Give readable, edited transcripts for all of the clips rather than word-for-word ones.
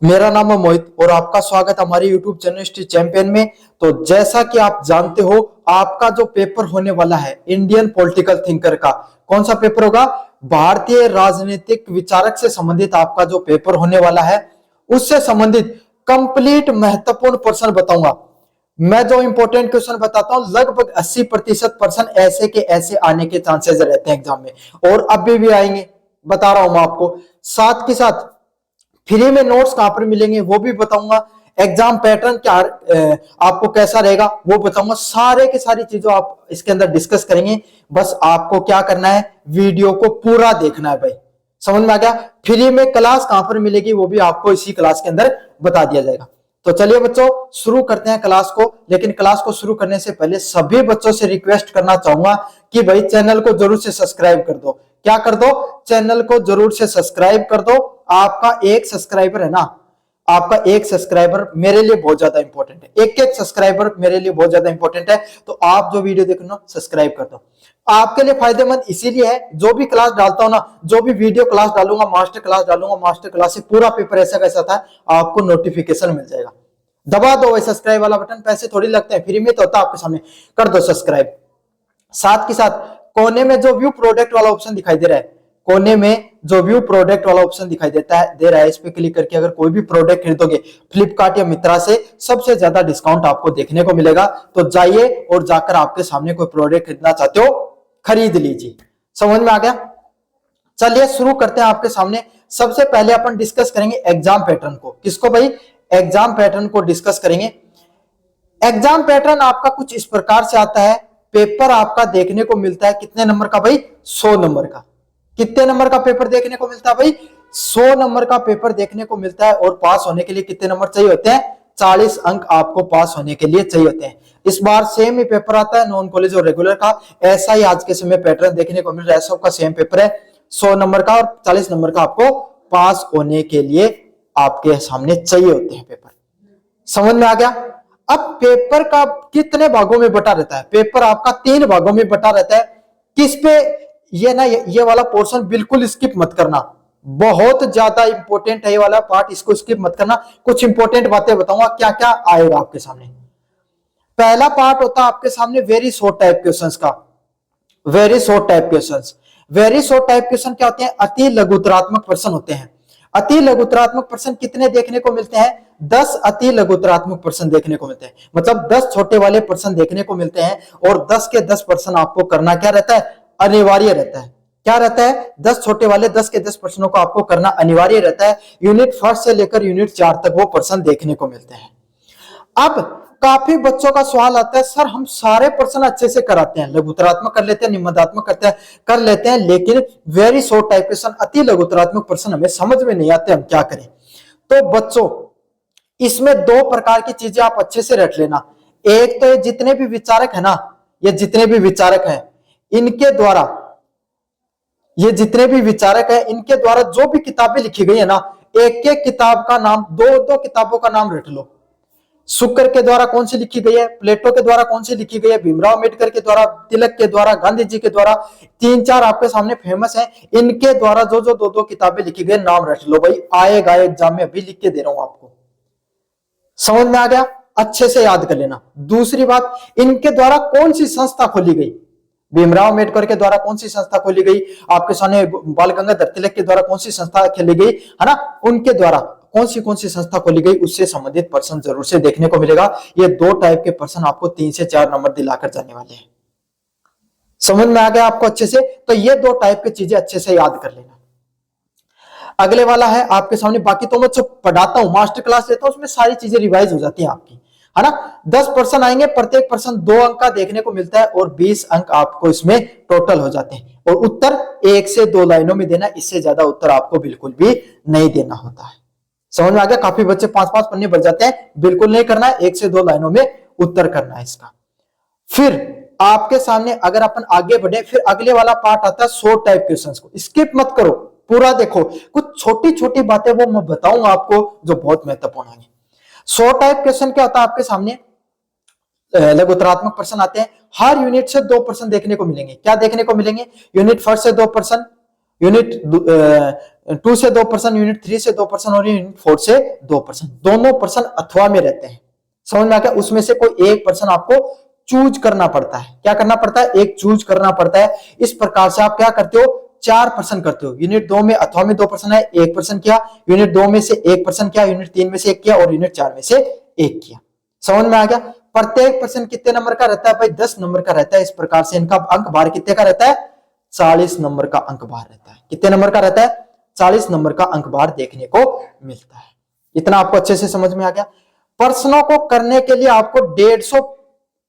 मेरा नाम है मोहित और आपका स्वागत हमारे YouTube चैनल हिस्ट्री चैंपियन में। तो जैसा कि आप जानते हो, आपका जो पेपर होने वाला है इंडियन पॉलिटिकल थिंकर का, कौन सा पेपर होगा? भारतीय राजनीतिक विचारक से संबंधित आपका जो पेपर होने वाला है, उससे संबंधित कंप्लीट महत्वपूर्ण प्रश्न बताऊंगा। मैं जो इंपॉर्टेंट क्वेश्चन बताता हूं, लगभग 80% प्रश्न ऐसे के ऐसे आने के चांसेस रहते हैं एग्जाम में, और अभी भी आएंगे, बता रहा हूं मैं आपको। साथ के साथ फ्री में नोट्स कहां पर मिलेंगे वो भी बताऊंगा। एग्जाम पैटर्न क्या आपको कैसा रहेगा वो बताऊंगा। सारे के सारी चीजों आप इसके अंदर डिस्कस करेंगे। बस आपको क्या करना है, वीडियो को पूरा देखना है भाई। समझ में आ गया? फ्री में क्लास कहां पर मिलेगी वो भी आपको इसी क्लास के अंदर बता दिया जाएगा। तो चलिए बच्चों, शुरू करते हैं क्लास को। लेकिन क्लास को शुरू करने से पहले सभी बच्चों से रिक्वेस्ट करना चाहूंगा कि भाई चैनल को जरूर से सब्सक्राइब कर दो। क्या कर दो? चैनल को जरूर से सब्सक्राइब कर दो। आपका एक सब्सक्राइबर है ना, आपका एक सब्सक्राइबर मेरे लिए बहुत ज्यादा इंपॉर्टेंट है। एक एक सब्सक्राइबर मेरे लिए बहुत ज्यादा इंपॉर्टेंट है। तो आप जो वीडियो देख रहे हो सब्सक्राइब कर दो। आपके लिए फायदेमंद इसीलिए है, जो भी क्लास डालता हूं ना, जो भी वीडियो क्लास डालूंगा, मास्टर क्लास डालूंगा, मास्टर क्लास से पूरा पेपर ऐसा कैसा था आपको नोटिफिकेशन मिल जाएगा। दबा दो वही सब्सक्राइब वाला बटन, पैसे थोड़ी लगते हैं, फ्री में तो होता है आपके सामने। कर दो सब्सक्राइब। साथ के साथ कोने में जो व्यू प्रोडक्ट वाला ऑप्शन दिखाई दे रहा है, कोने में जो व्यू प्रोडक्ट वाला ऑप्शन दिखाई दे रहा है, इस पे क्लिक करके अगर कोई भी प्रोडक्ट खरीदोगे फ्लिपकार्ट या मित्रा से, सबसे ज्यादा डिस्काउंट आपको देखने को मिलेगा। तो जाइए और जाकर आपके सामने कोई प्रोडक्ट खरीदना चाहते हो खरीद लीजिए। समझ में आ गया? चलिए शुरू करते हैं आपके सामने। सबसे पहले अपन डिस्कस करेंगे एग्जाम पैटर्न को। किसको भाई? एग्जाम पैटर्न को डिस्कस करेंगे। एग्जाम पैटर्न आपका कुछ इस प्रकार से आता है। पेपर आपका देखने को मिलता है कितने नंबर का भाई? 100 नंबर का। कितने नंबर का पेपर देखने को मिलता है भाई? 100 नंबर का पेपर देखने को मिलता है। और पास होने के लिए कितने नंबर चाहिए होते हैं? 40 अंक आपको पास होने के लिए चाहिए होते हैं। इस बार सेम ही पेपर आता है, नॉन कॉलेज और रेगुलर का। ऐसा ही आज के समय पैटर्न देखने को मिल रहा है। सबका सेम पेपर है, 100 नंबर का, और 40 नंबर का आपको पास होने के लिए आपके सामने चाहिए होते हैं पेपर। समझ में आ गया? अब पेपर का कितने भागों में बटा रहता है? पेपर आपका 3 भागों में बटा रहता है। किस पे? ये ना, ये वाला पोर्शन बिल्कुल स्किप मत करना, बहुत ज्यादा इंपॉर्टेंट है ये वाला पार्ट, इसको स्किप मत करना। कुछ इंपॉर्टेंट बातें बताऊंगा क्या क्या आएगा आपके सामने। पहला पार्ट होता है आपके सामने वेरी शॉर्ट टाइप क्वेश्चंस का। Very short type questions. Very short type question क्या होते हैं? अति लघुतरात्मक प्रश्न होते हैं। अति लघुतरात्मक प्रश्न कितने देखने को मिलते हैं? 10 अति लघुतरात्मक प्रश्न देखने को मिलते हैं। मतलब 10 छोटे वाले प्रश्न देखने को मिलते हैं, और 10 के 10 प्रश्न आपको करना क्या रहता है? अनिवार्य रहता है। क्या रहता है? 10 छोटे वाले 10 के 10 प्रश्नों को आपको करना अनिवार्य रहता है। यूनिट 1 से लेकर यूनिट 4 तक वो प्रश्न देखने को मिलते हैं। अब काफी बच्चों का सवाल आता है, सर हम सारे प्रश्न अच्छे से कराते हैं, लघुतरात्मक कर लेते हैं, निबंधात्मक कर लेते हैं, लेकिन वेरी शॉर्ट टाइप क्वेश्चन, अति लघुतरात्मक प्रश्न हमें समझ में नहीं आते, हम क्या करें? तो बच्चों, इसमें 2 प्रकार की चीजें आप अच्छे से रख लेना। एक तो ये जितने भी विचारक है ना, ये जितने भी विचारक हैं, इनके द्वारा, ये जितने भी विचारक हैं, इनके द्वारा जो भी किताबें लिखी गई है ना, एक एक किताब का नाम, 2-2 किताबों का नाम रख लो। शुक्र के द्वारा कौन सी लिखी गई है, प्लेटो के द्वारा कौन सी लिखी गई है, भीमराव अम्बेडकर के द्वारा, तिलक के द्वारा, गांधी जी के द्वारा, 3-4 आपके सामने फेमस हैं। इनके द्वारा जो जो 2-2 किताबें लिखी गई, नाम रख लो भाई, आएगा एग्जाम में, अभी लिख के दे रहा हूं आपको। समझ में आ गया? अच्छे से याद कर लेना। दूसरी बात, इनके द्वारा कौन सी संस्था खोली गई? भीमराव अम्बेडकर के द्वारा कौन सी संस्था खोली गई, आपके सामने बाल गंगाधर तिलक के द्वारा कौन सी संस्था खोली गई है ना, उनके द्वारा कौन सी संस्था खोली गई, उससे संबंधित प्रश्न जरूर से देखने को मिलेगा। ये 2 टाइप के प्रश्न आपको 3 से 4 नंबर दिलाकर जाने वाले हैं। समझ में आ गया आपको अच्छे से? तो ये 2 टाइप की चीजें अच्छे से याद कर लेना। अगले वाला है आपके सामने, बाकी तो मैं पढ़ाता हूं, मास्टर क्लास लेता हूं, उसमें सारी चीजें रिवाइज हो जाती हैं आपकी, है ना। 10 प्रश्न आएंगे, प्रत्येक प्रश्न 2 अंक का देखने को मिलता है, और 20 अंक आपको इसमें टोटल हो जाते हैं। और उत्तर 1 से 2 लाइनों में देना, इससे ज्यादा उत्तर आपको बिल्कुल भी नहीं देना होता है। समझ में आ गया? काफी बच्चे 5-5 पन्ने भर जाते हैं, बिल्कुल नहीं करना है, 1 से 2 लाइनों में उत्तर करना है इसका। फिर आपके सामने अगर अपन आगे बढ़े, फिर अगले वाला पार्ट आता है शॉर्ट टाइप क्वेश्चंस को। स्किप मत करो, पूरा देखो। कुछ छोटी छोटी बातें वो मैं बताऊंगा आपको जो बहुत महत्वपूर्ण है। शॉर्ट टाइप क्वेश्चन क्या होता है आपके सामने? लघुतरात्मक प्रश्न आते हैं। हर यूनिट से 2 प्रश्न देखने को मिलेंगे। क्या देखने को मिलेंगे? यूनिट 1 से 2 प्रश्न, यूनिट 2 से 2%, यूनिट 3 से 2% और यूनिट 4 से 2%, दोनों पर्सन अथवा में रहते हैं। समझ में आ गया? उसमें से कोई एक पर्सन आपको चूज करना पड़ता है। क्या करना पड़ता है? एक चूज करना पड़ता है। इस प्रकार से आप क्या करते हो? 4% करते हो। यूनिट 2 में अथवा में 2% है, 1% किया। यूनिट 2 में से 1% किया, यूनिट 3 में से 1 किया और यूनिट 4 में से 1 किया। समझ में आ गया? प्रत्येक पर्सन कितने नंबर का रहता है भाई? 10 नंबर का रहता है। इस प्रकार से इनका अंक भार कितने का रहता है? 40 नंबर का अंक भार रहता है। कितने नंबर का रहता है? 40 नंबर का अंक भार देखने को मिलता है। इतना आपको अच्छे से समझ में आ गया? प्रश्नों को करने के लिए आपको 150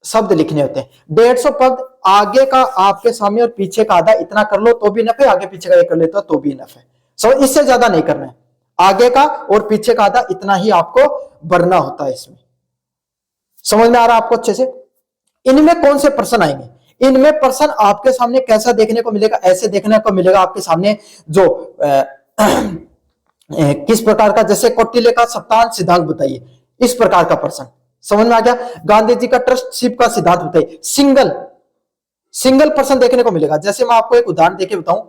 शब्द लिखने होते हैं। 150 पद, आगे का आपके सामने और पीछे का आधा इतना कर लो तो भी नफ है, आगे पीछे का ये कर लेते हो तो भी नफ है। सो इससे ज्यादा नहीं करना है। आगे का और पीछे का आधा इतना ही आपको भरना होता है। इसमें समझ में आ रहा है आपको अच्छे से? इनमें कौन से प्रश्न आएंगे? इनमें प्रश्न आपके सामने कैसा देखने को मिलेगा? ऐसे देखने को मिलेगा आपके सामने जो किस प्रकार का, जैसे कौटिल्य का सप्तांश सिद्धांत बताइए, इस प्रकार का प्रश्न। समझ में आ गया? गांधी जी का ट्रस्टशिप का सिद्धांत बताइए। सिंगल प्रश्न देखने को मिलेगा। जैसे मैं आपको एक उदाहरण देके बताऊं,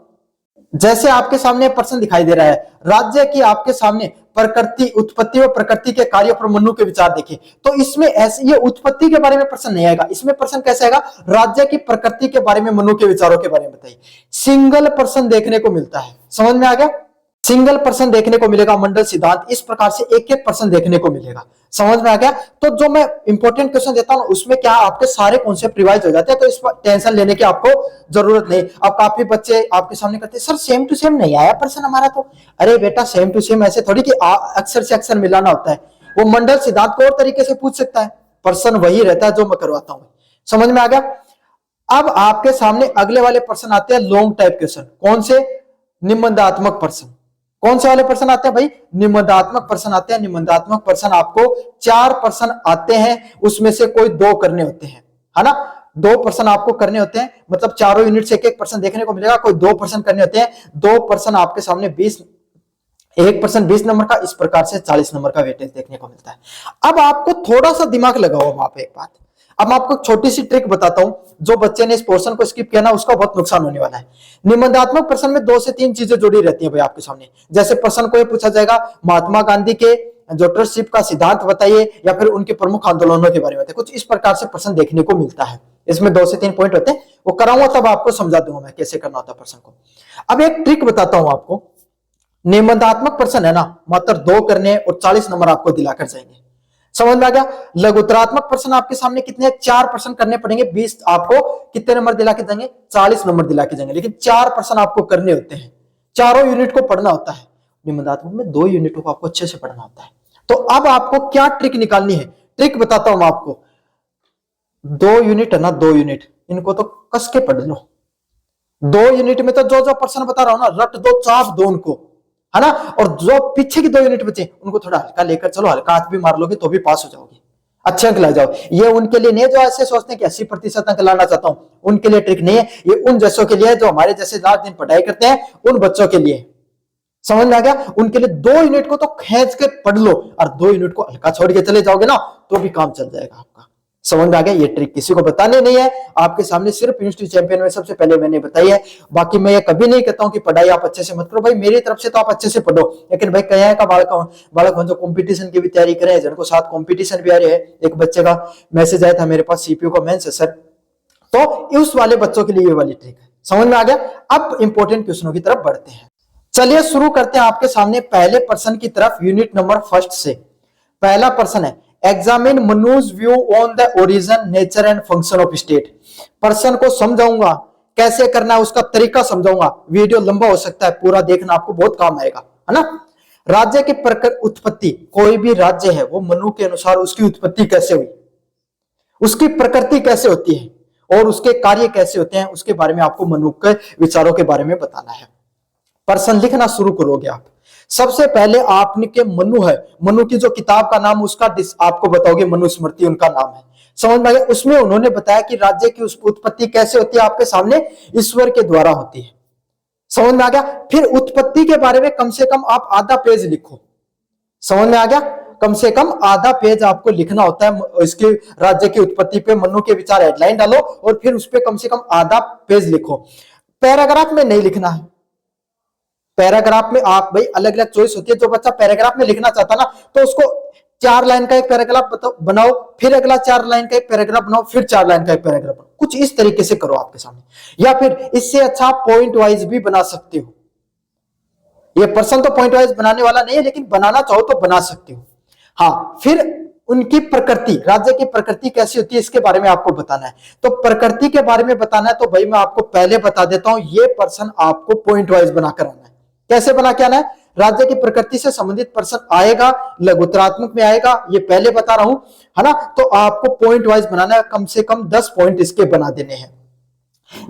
जैसे आपके सामने प्रश्न दिखाई दे रहा है, राज्य की आपके सामने प्रकृति, उत्पत्ति और प्रकृति के कार्यों पर मनु के विचार देखें, तो इसमें ऐसे ये उत्पत्ति के बारे में प्रश्न नहीं आएगा। इसमें प्रश्न कैसे आएगा? राज्य की प्रकृति के बारे में, मनु के विचारों के बारे में बताइए। सिंगल प्रश्न देखने को मिलता है। समझ में आ गया? सिंगल पर्सन देखने को मिलेगा। मंडल सिद्धांत, इस प्रकार से एक एक पर्सन देखने को मिलेगा। समझ में आ गया? तो जो मैं इंपॉर्टेंट क्वेश्चन देता हूं उसमें क्या आपके सारे कॉन्सेप्ट रिवाइज हो जाते हैं, तो इस पर टेंशन लेने की आपको जरूरत नहीं। अब काफी बच्चे आपके सामने कहते हैं सर सेम टू सेम नहीं आया पर्सन हमारा तो। अरे बेटा सेम टू सेम ऐसे थोड़ी कि अक्षर से अक्षर मिलाना होता है। वो मंडल सिद्धांत को और तरीके से पूछ सकता है, पर्सन वही रहता है जो मैं करवाता हूं। समझ में आ गया? अब आपके सामने अगले वाले पर्सन आते हैं लॉन्ग टाइप क्वेश्चन। कौन से? निबंधात्मक प्रश्न। कौन से वाले प्रश्न आते हैं भाई? निबंधात्मक प्रश्न आते हैं। निबंधात्मक प्रश्न आपको 4 प्रश्न आते हैं, उसमें से कोई 2 करने होते हैं, है ना? 2 प्रश्न आपको करने होते हैं, मतलब चारों यूनिट से एक एक प्रश्न देखने को मिलेगा। कोई 2 प्रश्न करने होते हैं। 2 प्रश्न आपके सामने 20, एक प्रश्न 20 नंबर का, इस प्रकार से 40 नंबर का वेटेज देखने को मिलता है। अब आपको थोड़ा सा दिमाग लगाओ वहां पे एक बात। अब मैं आपको छोटी सी ट्रिक बताता हूं, जो बच्चे ने इस पोर्शन को स्किप किया ना उसका बहुत नुकसान होने वाला है। निबंधात्मक प्रश्न में 2 से 3 चीजें जुड़ी रहती है भाई आपके सामने। जैसे प्रश्न को ये पूछा जाएगा महात्मा गांधी के जो ट्रस्टशिप का सिद्धांत बताइए, या फिर उनके प्रमुख आंदोलनों के बारे में बताइए। कुछ इस प्रकार से प्रश्न देखने को मिलता है। इसमें 2 से 3 पॉइंट होते हैं, वो कराऊंगा तब आपको समझा दूंगा मैं कैसे करना होता है प्रश्न को। अब एक ट्रिक बताता हूं आपको। निबंधात्मक प्रश्न है ना, मात्र 2 करने और 40 नंबर आपको दिलाकर जाएंगे। समझ में आ गया? लघुतरात्मक प्रश्न आपके सामने कितने? 4 प्रश्न करने पड़ेंगे। 20 आपको कितने नंबर दिला के देंगे? 40 नंबर दिला के जाएंगे, लेकिन 4 प्रश्न आपको करने होते हैं। चारों यूनिट को पढ़ना होता है। निबंधात्मक में 2 यूनिटों को आपको अच्छे से पढ़ना होता है। तो अब आपको क्या ट्रिक निकालनी है? ट्रिक बताता हूं आपको। 2 यूनिट है ना, 2 यूनिट, इनको तो कस के पढ़ लो। 2 यूनिट में तो जो जो प्रश्न बता रहा हूं ना, रट दो, चाप दो उनको, है ना? और जो पीछे की 2 यूनिट बचे उनको थोड़ा हल्का लेकर चलो। हल्का हाथ भी मार लोगे तो भी पास हो जाओगे, अच्छे अंक ला जाओ। ये उनके लिए नहीं जो ऐसे सोचते हैं कि 80% अंक लाना चाहता हूं, उनके लिए ट्रिक नहीं है। ये उन जैसों के लिए जो हमारे जैसे रात दिन पढ़ाई करते हैं, उन बच्चों के लिए। समझ में आ गया? उनके लिए 2 यूनिट को तो खींच के पढ़ लो, और 2 यूनिट को हल्का छोड़ के चले जाओगे ना तो भी काम चल जाएगा आपका। समझ में आ गया? ये ट्रिक किसी को बताने नहीं है, आपके सामने सिर्फ यूनिवर्सिटी चैंपियन में सबसे पहले मैंने बताई है। बाकी मैं ये कभी नहीं कहता हूं कि पढ़ाई आप अच्छे से मत करो भाई, मेरी तरफ से तो आप अच्छे से पढ़ो, लेकिन भाई कहीं का बालक जो कंपटीशन की भी तैयारी करे, जिनको साथ कंपटीशन भी आ रही है। एक बच्चे का मैसेज आया था मेरे पास, सीपीयू का मेंस है सर, तो उस वाले बच्चों के लिए ये वाली ट्रिक है। समझ में आ गया? अब इंपॉर्टेंट क्वेश्चनों की तरफ बढ़ते हैं। चलिए शुरू करते हैं आपके सामने पहले प्रश्न की तरफ, यूनिट नंबर 1 से। पहला प्रश्न है, examine Manuj view on the origin, nature and function of state. प्रश्न को समझाऊंगा, कैसे करना है उसका तरीका समझाऊंगा। वीडियो लंबा हो सकता है, पूरा देखना, आपको बहुत काम आएगा, है ना? राज्य की उत्पत्ति, कोई भी राज्य है वो मनु के अनुसार उसकी उत्पत्ति कैसे हुई, उसकी प्रकृति कैसे होती है और उसके कार्य कैसे होते हैं, उसके बारे में आपको मनु के विचारों के बारे में बताना है। प्रश्न लिखना शुरू करोगे आप। सबसे पहले आपने मनु है, मनु की जो किताब का नाम उसका आपको बताओगे, मनुस्मृति उनका नाम है। समझ में आ गया? उसमें उन्होंने बताया कि राज्य की उत्पत्ति कैसे होती है, आपके सामने ईश्वर के द्वारा होती है। समझ में आ गया? फिर उत्पत्ति के बारे में कम से कम आप आधा पेज लिखो। समझ में आ गया? कम से कम आधा पेज आपको लिखना होता है इसके राज्य की उत्पत्ति पे। मनु के विचार हेडलाइन डालो और फिर उस पर कम से कम आधा पेज लिखो। पैराग्राफ में नहीं लिखना है, पैराग्राफ में आप भाई अलग अलग चॉइस होती है, जो बच्चा पैराग्राफ में लिखना चाहता ना तो उसको 4 लाइन का एक पैराग्राफ बनाओ, फिर अगला 4 लाइन का एक पैराग्राफ बनाओ, फिर 4 लाइन का एक पैराग्राफ बनाओ, कुछ इस तरीके से करो आपके सामने। या फिर इससे अच्छा आप पॉइंट वाइज भी बना सकते हो। ये पर्सन तो पॉइंट वाइज बनाने वाला नहीं है, लेकिन बनाना चाहो तो बना सकते हो। हाँ, फिर उनकी प्रकृति, राज्य की प्रकृति कैसी होती है इसके बारे में आपको बताना है। तो प्रकृति के बारे में बताना है तो भाई मैं आपको पहले बता देता हूं, ये पर्सन आपको पॉइंट वाइज बनाकर आना है। कैसे बना के आना है? राज्य की प्रकृति से संबंधित पर्सन आएगा, लघुत्तरात्मक में आएगा, ये पहले बता रहा हूं, है ना। तो आपको पॉइंट वाइज बनाना है, कम से कम 10 पॉइंट इसके बना देने हैं।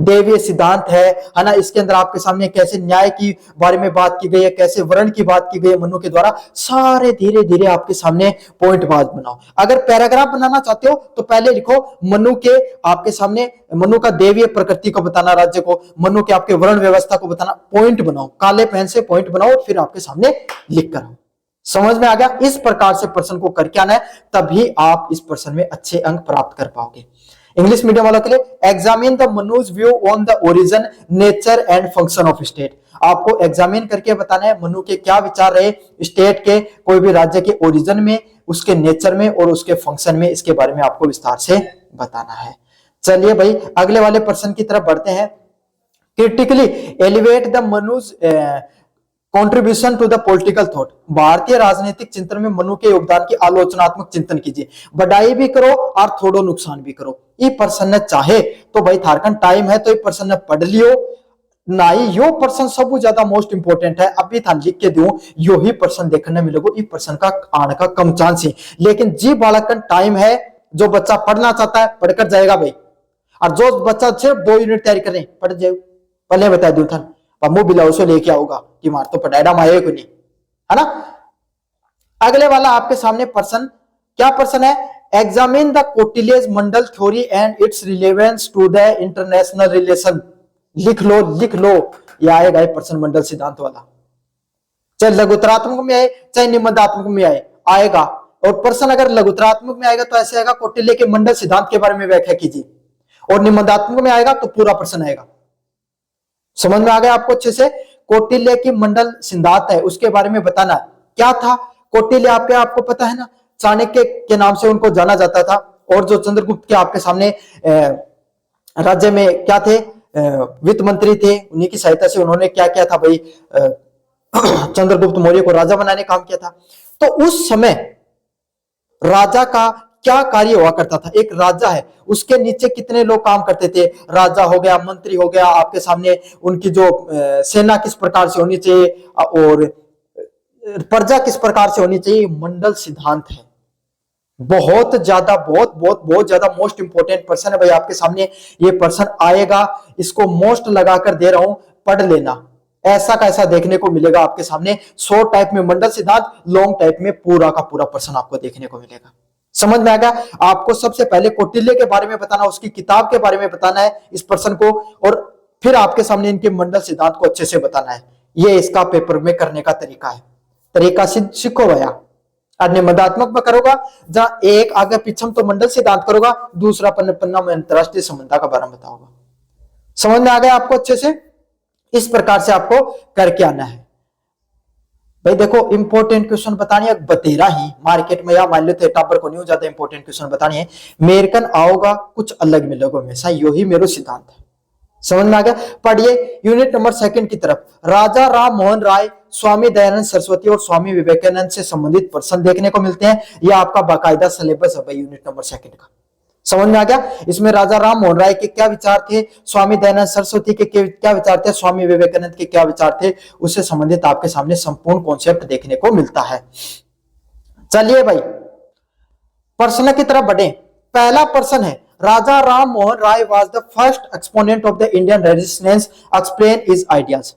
देवीय सिद्धांत है ना, इसके अंदर आपके सामने कैसे न्याय की बारे में बात की गई है, कैसे वर्ण की बात की गई है मनु के द्वारा, सारे धीरे धीरे आपके सामने पॉइंट वाइज बनाओ। अगर पैराग्राफ बनाना चाहते हो तो पहले लिखो मनु के, आपके सामने मनु का देवीय प्रकृति को बताना, राज्य को, मनु के आपके वर्ण व्यवस्था को बताना, पॉइंट बनाओ, काले पेन से पॉइंट बनाओ, फिर आपके सामने लिख कर आओ। समझ में आ गया? इस प्रकार से प्रश्न को करके आना है, तभी आप इस प्रश्न में अच्छे अंक प्राप्त कर पाओगे। इंग्लिश मीडियम वालों के लिए, examine the Manuj view on the origin, nature and function of state. आपको एग्जामिन करके बताना है मनु के क्या विचार रहे स्टेट के, कोई भी राज्य के ओरिजिन में, उसके नेचर में और उसके फंक्शन में, इसके बारे में आपको विस्तार से बताना है। चलिए भाई अगले वाले प्रश्न की तरफ बढ़ते हैं। क्रिटिकली एलिवेट द मनुज contribution to the political thought. भारतीय राजनीतिक चिंतन में मनु के योगदान की आलोचनात्मक चिंतन कीजिए। बढ़ाई भी करो और थोड़ो नुकसान भी करो। ये प्रश्न चाहे तो भाई थारकन टाइम है तो ये प्रश्न पढ़ लियो ना, ही यो प्रश्न सब ज्यादा मोस्ट इंपोर्टेंट है। अभी था लिख के दू यो ही प्रश्न देखने मिलेगा, ये प्रश्न का आने का कम चांस है। लेकिन जी बालकन टाइम है, जो बच्चा पढ़ना चाहता है पढ़कर जाएगा भाई, और जो बच्चा सिर्फ 2 यूनिट तैयारी करें पढ़ जाए, पहले बता दू था मुंह बिलाओ से लेके आऊंगा कि मार तो पढ़ाएगा माए को नहीं, है ना। अगले वाला आपके सामने प्रश्न, क्या प्रश्न है? Examine the Kautilya's Mandal theory and its relevance to the international relation. लिख लो लिख लो, यह आएगा प्रश्न मंडल सिद्धांत वाला, चाहे लघुत्तरात्मक में आए चाहे निबंधात्मक में आए, आएगा। और प्रश्न अगर लघुत्तरात्मक में आएगा तो ऐसे आएगा, कौटिल्य के मंडल सिद्धांत के बारे में व्याख्या कीजिए, और निबंधात्मक में आएगा तो पूरा प्रश्न आएगा। समझ में आ गया आपको अच्छे से? कौटिल्य की मंडल सिद्धांत है, उसके बारे में बताना क्या था। कौटिल्य आपको पता है ना, चाणक्य के नाम से उनको जाना जाता था, और जो चंद्रगुप्त के आपके सामने राज्य में क्या थे, वित्त मंत्री थे, उन्हीं की सहायता से उन्होंने क्या किया था भाई, चंद्रगुप्त मौर्य को राजा बनाने काम किया था। तो उस समय राजा का क्या कार्य हुआ करता था? एक राजा है, उसके नीचे कितने लोग काम करते थे? राजा हो गया, मंत्री हो गया, आपके सामने उनकी जो सेना किस प्रकार से होनी चाहिए और प्रजा किस प्रकार से होनी चाहिए, मंडल सिद्धांत है। बहुत ज्यादा मोस्ट इंपोर्टेंट पर्सन है भाई आपके सामने, ये पर्सन आएगा, इसको मोस्ट लगाकर दे रहा हूं, पढ़ लेना। ऐसा का ऐसा देखने को मिलेगा आपके सामने, शॉर्ट टाइप में मंडल सिद्धांत, लॉन्ग टाइप में पूरा का पूरा पर्सन आपको देखने को मिलेगा। समझ में आ गया? आपको सबसे पहले कौटिल्य के बारे में बताना, उसकी किताब के बारे में बताना है इस पर्सन को, और फिर आपके सामने इनके मंडल सिद्धांत को अच्छे से बताना है। ये इसका पेपर में करने का तरीका है। तरीका सीखो भैया। और निबंधात्मक में करोगा, जहां एक आगे पीछे तो मंडल सिद्धांत करोगा, दूसरा पन्ना में अंतरराष्ट्रीय संबंध का बारे में बताओगा। समझ में आ गया आपको अच्छे से? इस प्रकार से आपको करके आना है भाई। देखो इंपॉर्टेंट क्वेश्चन बतानी है, बतेरा ही मार्केट में या मान लो टापर को नहीं ज्यादा इंपॉर्टेंट क्वेश्चन बतानी है, मेरकन आओगा कुछ अलग मिलेगा हमेशा, यो ही मेरा सिद्धांत है। समझ में आ गया? पढ़िए यूनिट नंबर 2 की तरफ। राजा राम मोहन राय, स्वामी दयानंद सरस्वती और स्वामी विवेकानंद से संबंधित प्रश्न देखने को मिलते हैं। यह आपका बाकायदा सिलेबस है भाई यूनिट नंबर 2 का। समझ में आ गया? इसमें राजा राम मोहन राय के क्या विचार थे, स्वामी दयानंद सरस्वती के क्या विचार थे, स्वामी विवेकानंद के क्या विचार थे, उससे संबंधित आपके सामने संपूर्ण कॉन्सेप्ट देखने को मिलता है। चलिए भाई प्रश्न की तरफ बढ़े। पहला प्रश्न है, Raja Ram Mohan Roy was the first exponent of the Indian resistance, explain his ideas.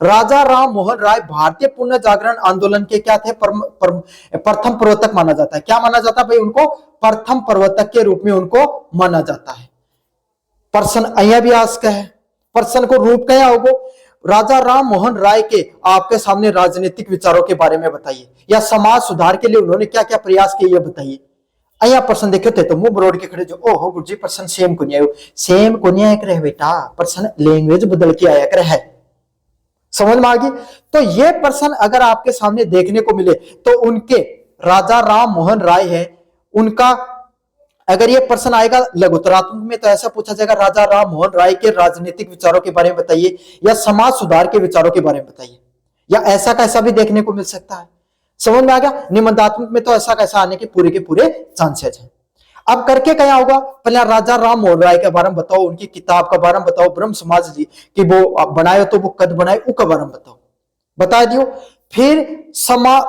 Raja Ram Mohan Roy भारतीय पुनः जागरण आंदोलन के क्या थे? प्रथम प्रवर्तक माना जाता है। क्या माना जाता है भाई उनको? प्रथम प्रवर्तक के रूप में उनको माना जाता है। प्रश्न अहिया भी आस्क है, प्रश्न को रूप क्या होगा? राजा राम मोहन राय के आपके सामने राजनीतिक विचारों के बारे में बताइए, या समाज सुधार के लिए उन्होंने क्या क्या प्रयास किए ये बताइए। अहिया प्रश्न देखे थे तो मुंह बरोड़ के खड़े जो ओहो गुरुजी प्रश्न सेम को नहीं आयो, सेम को नहीं आया करे बेटा, प्रश्न लैंग्वेज बदल के आया करे है। समझ में आ गई। तो ये पर्सन अगर आपके सामने देखने को मिले तो उनके राजा राम मोहन राय है, उनका अगर ये पर्सन आएगा लघुतरात्मक में तो ऐसा पूछा जाएगा राजा राम मोहन राय के राजनीतिक विचारों के बारे में बताइए, या समाज सुधार के विचारों के बारे में बताइए, या ऐसा कैसा भी देखने को मिल सकता है। समझ में आ गया। निबंधात्मक में तो ऐसा कैसा आने के पूरे चांसेस हैं। अब करके क्या होगा, पहले राजा राम मोहन राय के बारे में बताओ, उनकी किताब के बारे में बताओ, ब्रह्म समाज की वो बनाए तो वो कद बनाए उसके बारे में बताओ, बता दियो। फिर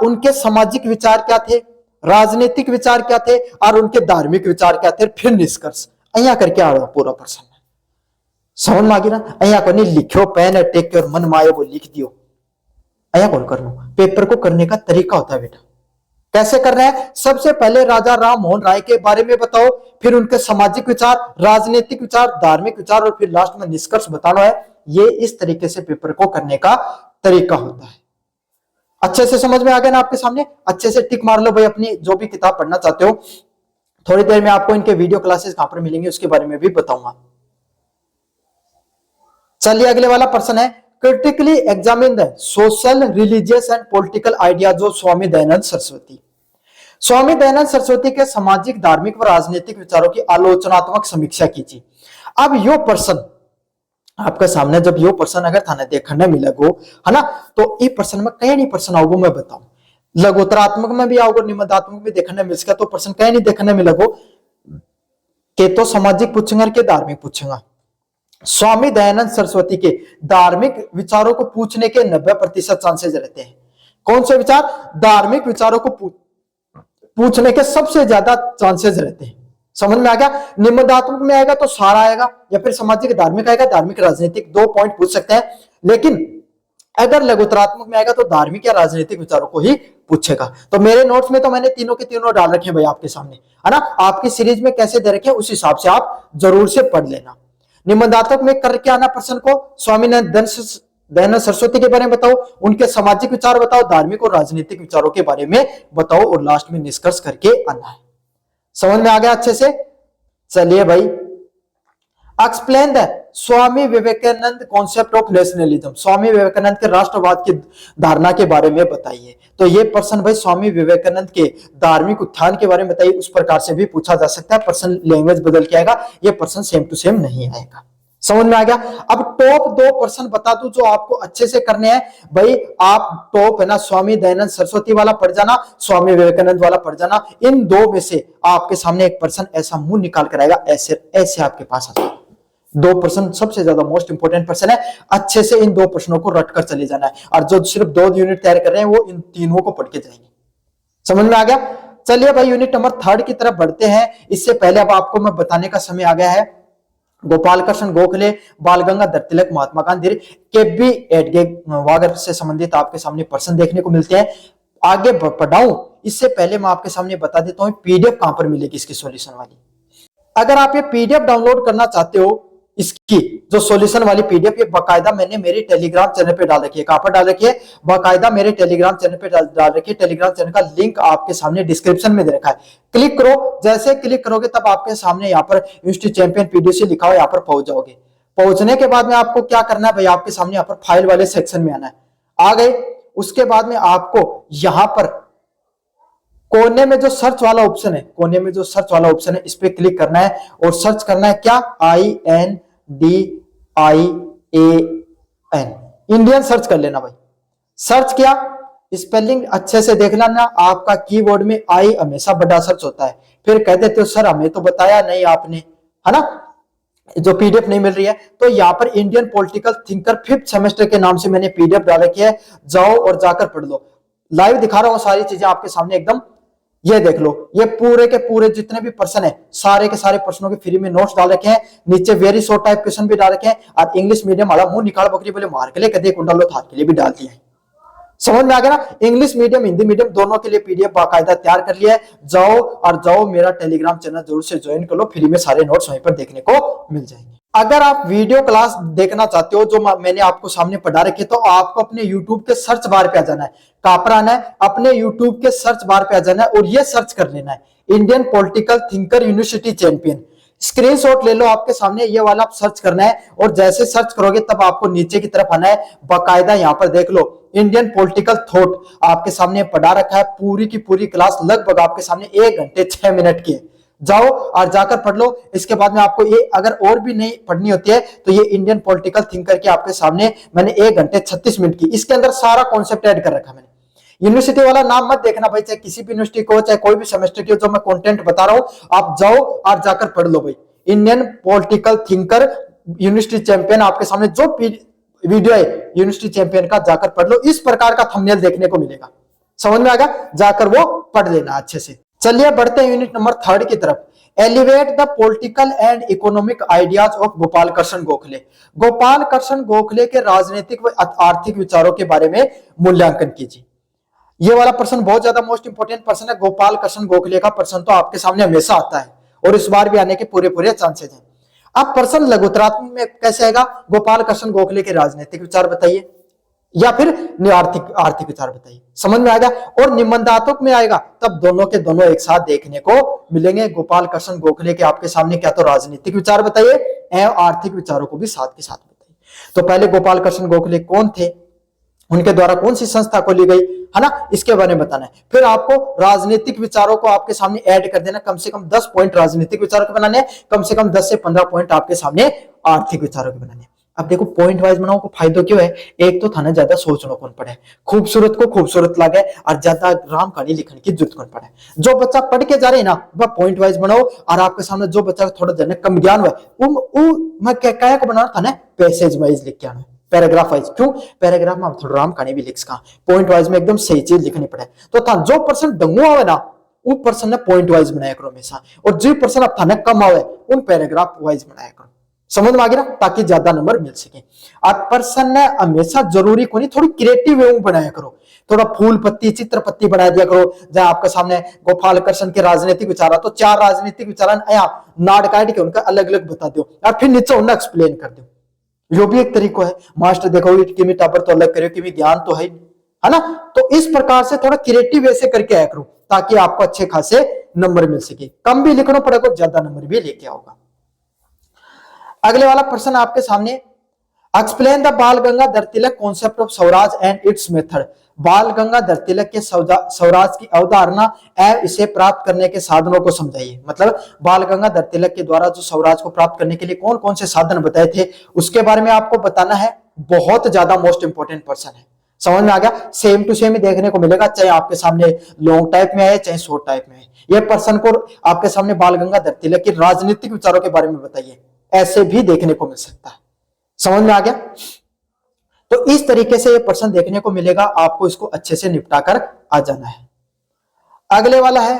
उनके सामाजिक विचार क्या थे, राजनीतिक विचार क्या थे और उनके धार्मिक विचार क्या थे, फिर निष्कर्ष अहिया करके आ रहा पूरा प्रश्न। समझ में आ गई ना। अहिया को नहीं लिखो पेन टेक के और मन माए वो लिख दियो, अहिया कौन करना। पेपर को करने का तरीका होता है बेटा, कैसे करना है। सबसे पहले राजा राम मोहन राय के बारे में बताओ, फिर उनके सामाजिक विचार, राजनीतिक विचार, धार्मिक विचार और फिर लास्ट में निष्कर्ष बताना है। ये इस तरीके से पेपर को करने का तरीका होता है। अच्छे से समझ में आ गया ना आपके सामने। अच्छे से टिक मार लो भाई अपनी जो भी किताब पढ़ना चाहते हो। थोड़ी देर में आपको इनके वीडियो क्लासेस कहां पर मिलेंगे उसके बारे में भी बताऊंगा। चलिए अगले वाला प्रश्न है, critically examine the social religious and political ideas of Swami Dayanand Saraswati. Swami Dayanand Saraswati के सामाजिक, धार्मिक व राजनीतिक विचारों की आलोचनात्मक समीक्षा कीजिए। अब यो प्रश्न आपके सामने जब यो प्रश्न अगर थाने देखने मिलेगो है ना, तो ये प्रश्न में कहीं नहीं प्रश्न आओगे मैं बताऊं, लघुतरात्मक में भी आओगे, निबंधात्मक में देखने मिल सका, तो प्रश्न कहीं नहीं देखने मिलेगो के तो सामाजिक पूछेंगे के धार्मिक पूछेंगे। स्वामी दयानंद सरस्वती के धार्मिक विचारों को पूछने के 90% चांसेस रहते हैं। कौन से विचार, धार्मिक विचारों को पूछने के सबसे ज्यादा चांसेस रहते हैं। समझ में आ गया। निबंधात्मक में आएगा तो सारा आएगा, या फिर सामाजिक धार्मिक आएगा, धार्मिक राजनीतिक 2 पॉइंट पूछ सकते हैं। लेकिन अगर लघुतरात्मक में आएगा तो धार्मिक या राजनीतिक विचारों को ही पूछेगा। तो मेरे नोट्स में तो मैंने तीनों के तीनों डाल रखे हैं भाई आपके सामने, है ना। आपकी सीरीज में कैसे दे रखे हैं उस हिसाब से आप जरूर से पढ़ लेना। निबंधात्मक में करके आना प्रश्न को, स्वामी दयानंद सरस्वती के बारे में बताओ, उनके सामाजिक विचार बताओ, धार्मिक और राजनीतिक विचारों के बारे में बताओ और लास्ट में निष्कर्ष करके आना है। समझ में आ गया अच्छे से। चलिए भाई, explain the Swami Vivekananda concept of nationalism. Swami Vivekananda के राष्ट्रवाद की धारणा के बारे में बताइए। तो ये प्रश्न भाई स्वामी विवेकानंद के धार्मिक उत्थान के बारे में बताइए, उस प्रकार से भी पूछा जा सकता है। प्रश्न लैंग्वेज बदल के आएगा, ये प्रश्न सेम टू सेम नहीं आएगा। समझ में आ गया। अब टॉप 2 प्रश्न बता दूं जो आपको अच्छे से करने हैं भाई। आप टॉप है ना स्वामी दयानंद सरस्वती वाला पढ़ जाना, स्वामी विवेकानंद वाला पढ़ जाना। इन 2 में से आपके सामने एक प्रश्न ऐसा मुंह निकाल कर आएगा, ऐसे ऐसे आपके पास आ जाएगा। 2 प्रश्न सबसे ज्यादा मोस्ट इंपोर्टेंट प्रश्न है। अच्छे से इन 2 प्रश्नों को रट कर चले जाना है, और जो सिर्फ 2 यूनिट तैयार कर रहे हैं वो इन तीनों को पढ़ के जाएंगे। समझ में आ गया। चलिए भाई यूनिट नंबर 3 की तरफ बढ़ते हैं। इससे पहले अब आपको मैं बताने का समय आ गया है, गोपाल कृष्ण गोखले, बाल गंगाधर तिलक, महात्मा गांधी के भी एडगेवार से संबंधित आपके सामने प्रश्न देखने को मिलते हैं। आगे पढ़ाऊं इससे पहले मैं आपके सामने बता देता हूं पीडीएफ कहां पर मिलेगी इसकी सॉल्यूशन वाली। अगर आप ये पीडीएफ डाउनलोड करना चाहते हो, इसकी जो सॉल्यूशन वाली पीडीएफ, ये बाकायदा मैंने मेरे टेलीग्राम चैनल पे डाल रखी है। कहां पर डाल रखी है, बाकायदा मेरे टेलीग्राम चैनल पे डाल रखी है। टेलीग्राम चैनल का लिंक आपके सामने डिस्क्रिप्शन में दे रखा है, क्लिक करो। जैसे क्लिक करोगे तब आपके सामने यहाँ पर इंस्टीट्यूट चैंपियन पीडीसी लिखा हो, यहाँ पर पहुंच जाओगे। पहुंचने के बाद में आपको क्या करना है भाई, आपके सामने यहाँ पर फाइल वाले सेक्शन में आना है। आ गए, उसके बाद में आपको यहाँ पर कोने में जो सर्च वाला ऑप्शन है, कोने में जो सर्च वाला ऑप्शन है, इस पे क्लिक करना है और सर्च करना है क्या, INDIAN, इंडियन सर्च कर लेना भाई। सर्च किया, स्पेलिंग अच्छे से देख लेना। आपका कीबोर्ड में आई हमेशा बड़ा सर्च होता है। फिर कह देते हो सर हमें तो बताया नहीं आपने, है ना, जो पीडीएफ नहीं मिल रही है। तो यहाँ पर Indian political thinker 5th semester के नाम से मैंने पीडीएफ डाल रखी है, जाओ और जाकर पढ़ लो। लाइव दिखा रहा हूं सारी चीजें आपके सामने एकदम, ये देख लो। ये पूरे के पूरे जितने भी प्रश्न है, सारे के सारे प्रश्नों के फ्री में नोट्स डाल रखे हैं। नीचे वेरी शॉर्ट टाइप क्वेश्चन भी डाल रखे हैं। और इंग्लिश मीडियम वाला मुंह निकाल बकरी बोले मार के लिए कदे कुंडा लो थार के लिए भी डाल दिया है। समझ में आ गया ना। इंग्लिश मीडियम हिंदी मीडियम दोनों के लिए पीडीएफ बाकायदा तैयार कर लिया है। जाओ मेरा टेलीग्राम चैनल जरूर से ज्वाइन कर लो, फ्री में सारे नोट्स वहीं पर देखने को मिल जाएंगे। अगर आप वीडियो क्लास देखना चाहते हो जो मैंने आपको सामने पढ़ा रखी, तो आपको अपने YouTube के सर्च बार पे आ जाना है। कहां पर आना है, अपने YouTube के सर्च बार पे आ जाना है और ये सर्च कर लेना है Indian political thinker university champion. Screenshot ले लो आपके सामने, ये वाला आप सर्च करना है और जैसे सर्च करोगे तब आपको नीचे की तरफ आना है, बाकायदा यहाँ पर देख लो इंडियन पॉलिटिकल थॉट आपके सामने पढ़ा रखा है, पूरी की पूरी क्लास लगभग आपके सामने 1 घंटे 6 मिनट की है। जाओ और जाकर पढ़ लो। इसके बाद में आपको ये अगर और भी नहीं पढ़नी होती है तो ये इंडियन पॉलिटिकल थिंकर के आपके सामने मैंने 1 घंटे 36 मिनट की, इसके अंदर सारा कॉन्सेप्ट ऐड कर रखा मैंने। यूनिवर्सिटी वाला नाम मत देखना भाई, चाहे किसी भी यूनिवर्सिटी को चाहे कोई भी सेमेस्टर की, जो मैं कंटेंट बता रहा हूं आप जाओ और जाकर पढ़ लो भाई। Indian political thinker university champion आपके सामने जो वीडियो है यूनिवर्सिटी चैंपियन का, जाकर पढ़ लो। इस प्रकार का थंबनेल देखने को मिलेगा, समझ में आएगा, जाकर वो पढ़ लेना अच्छे से। चलिए बढ़ते हैं यूनिट नंबर 3 की तरफ। Elevate the political and economic ideas of Gopal Krishna Gokhale. Gopal Krishna Gokhale के राजनीतिक व आर्थिक विचारों के बारे में मूल्यांकन कीजिए। ये वाला प्रश्न बहुत ज्यादा मोस्ट इंपोर्टेंट प्रश्न है। गोपाल कृष्ण गोखले का प्रश्न तो आपके सामने हमेशा आता है और इस बार भी आने के पूरे चांसेस हैं। अब प्रश्न लघुतरात्मक में कैसे आएगा, गोपाल कृष्ण गोखले के राजनीतिक विचार बताइए या फिर आर्थिक विचार बताइए, समझ में आएगा। और निबंधात्मक में आएगा तब दोनों के दोनों एक साथ देखने को मिलेंगे। गोपाल कृष्ण गोखले के आपके सामने क्या तो राजनीतिक विचार बताइए एवं आर्थिक विचारों को भी साथ के साथ बताइए। तो पहले गोपाल कृष्ण गोखले कौन थे, उनके द्वारा कौन सी संस्था खोली गई है ना, इसके बारे में बताना है। फिर आपको राजनीतिक विचारों को आपके सामने ऐड कर देना, कम से कम 10 पॉइंट राजनीतिक विचारों के बनाने, कम से कम 10 से 15 पॉइंट आपके सामने आर्थिक विचारों के बनाने। अब देखो पॉइंट वाइज बनाओ को फायदा क्यों है, एक तो था ना ज्यादा सोचना कौन पड़े, खूबसूरत को खूबसूरत लगे और ज्यादा राम कहानी लिखने की जरूरत कौन पड़े। जो बच्चा पढ़ के जा रहे ना वह पॉइंट वाइज बनाओ, और आपके सामने जो बच्चा थोड़ा ज्यादा कम ज्ञान हुआ मैं क्या को बनाना था ना पैसेज वाइज लिख के आना, पैराग्राफ वाइज। क्यों पैराग्राफ में हम थोड़ा राम कहानी भी लिख सका, पॉइंट वाइज में एकदम सही चीज लिखनी पड़े। तो था जो पर्सन डंगू आवे ना वो पर्सन ने पॉइंट वाइज बनाया करो हमेशा, और जो पर्सन अब था ना कम आवे उन पैराग्राफ वाइज बनाया करो, समझ में आ गया ना, ताकि ज्यादा नंबर मिल सके। और पर्सन ने हमेशा जरूरी को नहीं, थोड़ी क्रिएटिव वे में बनाया करो, थोड़ा फूल पत्ती चित्र पत्ती बना दिया करो। जहां आपके सामने गोपाल कृष्ण के राजनीतिक विचार तो 4 राजनीतिक विचार नाड़ काट के उनका अलग अलग बता दो और फिर नीचे उन्हें एक्सप्लेन कर दो। यो भी एक तरीका है। मास्टर देखो कि टाबर तो अलग करो कि ज्ञान तो है ना। तो इस प्रकार से थोड़ा क्रिएटिव ऐसे करके आया करो ताकि आपको अच्छे खासे नंबर मिल सके। कम भी लिखना पड़ेगा, ज्यादा नंबर भी लेके आओगा। अगले वाला प्रश्न आपके सामने, explain the Bal Gangadhar Tilak concept of Swaraj and its method. Bal Gangadhar तिलक के स्वराज की अवधारणा एवं इसे प्राप्त करने के साधनों को समझाइए। मतलब बाल गंगाधर तिलक के द्वारा जो स्वराज को प्राप्त करने के लिए कौन कौन से साधन बताए थे उसके बारे में आपको बताना है। बहुत ज्यादा मोस्ट इंपोर्टेंट पर्सन है, समझ में आ गया। सेम टू सेम ही देखने को मिलेगा, चाहे आपके सामने लॉन्ग टाइप में आए चाहे शॉर्ट टाइप में आए। ये पर्सन को आपके सामने बाल गंगाधर तिलक के राजनीतिक विचारों के बारे में बताइए, ऐसे भी देखने को मिल सकता है, समझ में आ गया। तो इस तरीके से ये प्रश्न देखने को मिलेगा, आपको इसको अच्छे से निपटा कर आ जाना है। अगले वाला है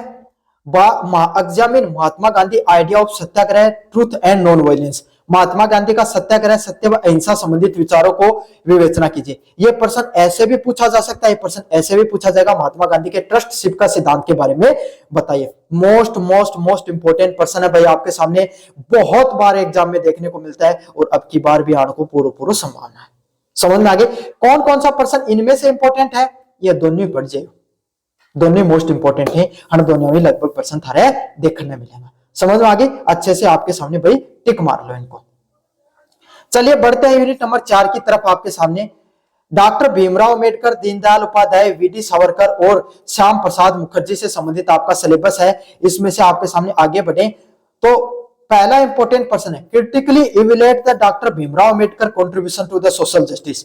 examine Mahatma Gandhi idea of Satyagraha truth and non violence. Mahatma Gandhi का सत्याग्रह सत्य व अहिंसा संबंधित विचारों को विवेचना कीजिए। यह प्रश्न ऐसे भी पूछा जा सकता है, प्रश्न ऐसे भी पूछा जाएगा महात्मा गांधी के ट्रस्टशिप का सिद्धांत के बारे में बताइए। मोस्ट इंपोर्टेंट प्रश्न है भाई, आपके सामने बहुत बार एग्जाम में देखने को मिलता है और अब की बार भी आने को पूरा संभावना है। समझ में आगे कौन कौन सा प्रश्न इनमें से इंपॉर्टेंट है, ये दोनों पढ़ जाए, दोनों मोस्ट इंपोर्टेंट है, हमें दोनों में लगभग प्रश्न थारे देखने मिलेगा। समझ में आगे अच्छे से आपके सामने भाई टिक मार लो इनको। चलिए बढ़ते हैं यूनिट नंबर 4 की तरफ। आपके सामने डॉक्टर भीमराव अंबेडकर, दीनदयाल उपाध्याय, वीडी सावरकर और श्याम प्रसाद मुखर्जी से संबंधित आपका सिलेबस है। इसमें से आपके सामने आगे बढ़े तो पहला इंपॉर्टेंट प्रश्न है, critically evaluate the doctor Bhimrao Ambedkar contribution to the social justice.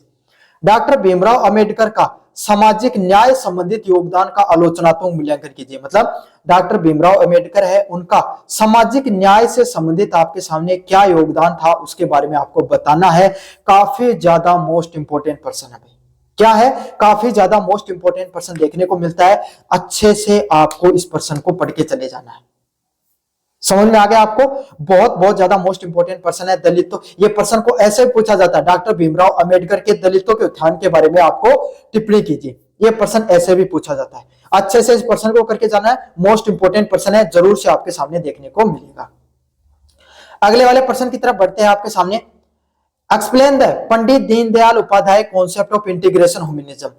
Doctor Bhimrao Ambedkar का सामाजिक न्याय संबंधित योगदान का आलोचनात्मक मूल्यांकन कीजिए। मतलब डॉक्टर भीमराव अंबेडकर है, उनका सामाजिक न्याय से संबंधित आपके सामने क्या योगदान था उसके बारे में आपको बताना है। काफी ज्यादा मोस्ट इंपोर्टेंट पर्सन है भाई, क्या है, काफी ज्यादा मोस्ट इंपोर्टेंट पर्सन देखने को मिलता है। अच्छे से आपको इस पर्सन को पढ़ के चले जाना है। समझ में आ गया आपको, बहुत ज्यादा मोस्ट इंपोर्टेंट पर्सन है। दलितों, ये पर्सन को ऐसे पूछा जाता है, डॉक्टर भीमराव अंबेडकर के दलितों के उत्थान के बारे में आपको टिप्पणी कीजिए। ये पर्सन ऐसे भी पूछा जाता है। अच्छे से इस पर्सन को करके जाना है, मोस्ट इंपोर्टेंट पर्सन है, जरूर से आपके सामने देखने को मिलेगा। अगले वाले पर्सन की तरफ बढ़ते हैं। आपके सामने explain the Pandit Deendayal Upadhyay concept of integration humanism.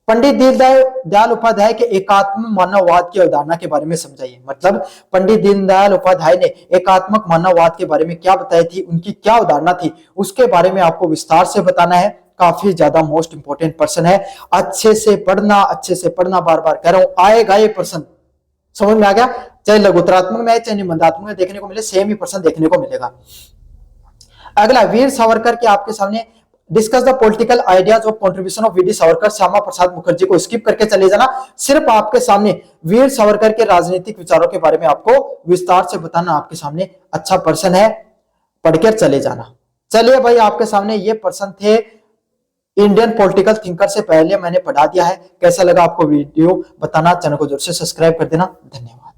Pandit Deendayal Upadhyay के एकात्म मानववाद की अवधारणा के बारे में समझाइए। मतलब पंडित दीनदयाल उपाध्याय ने एकात्मक मानववाद के बारे में क्या बताई थी, उनकी क्या अवधारणा थी, उसके बारे में आपको विस्तार से बताना है। काफी ज्यादा मोस्ट इंपोर्टेंट प्रश्न है, अच्छे से पढ़ना, अच्छे से पढ़ना, बार बार कह रहा हूं, आएगा ये प्रश्न। समझ में आ गया? चाहे लघुतरात्मक में चाहे निबंधात्मक में देखने को मिले, सेम ही प्रश्न देखने को मिलेगा। अगला, वीर सावरकर के आपके सामने, discuss the political ideas of contribution of V D Savarkar. Shyama Prasad Mukherjee को स्किप करके चले जाना, सिर्फ आपके सामने वीर सावरकर के राजनीतिक विचारों के बारे में आपको विस्तार से बताना आपके सामने अच्छा प्रश्न है, पढ़कर चले जाना। चलिए भाई, आपके सामने ये प्रश्न थे इंडियन पॉलिटिकल थिंकर से, पहले मैंने पढ़ा दिया है। कैसा लगा आपको वीडियो बताना, चैनल को जरूर से सब्सक्राइब कर देना। धन्यवाद।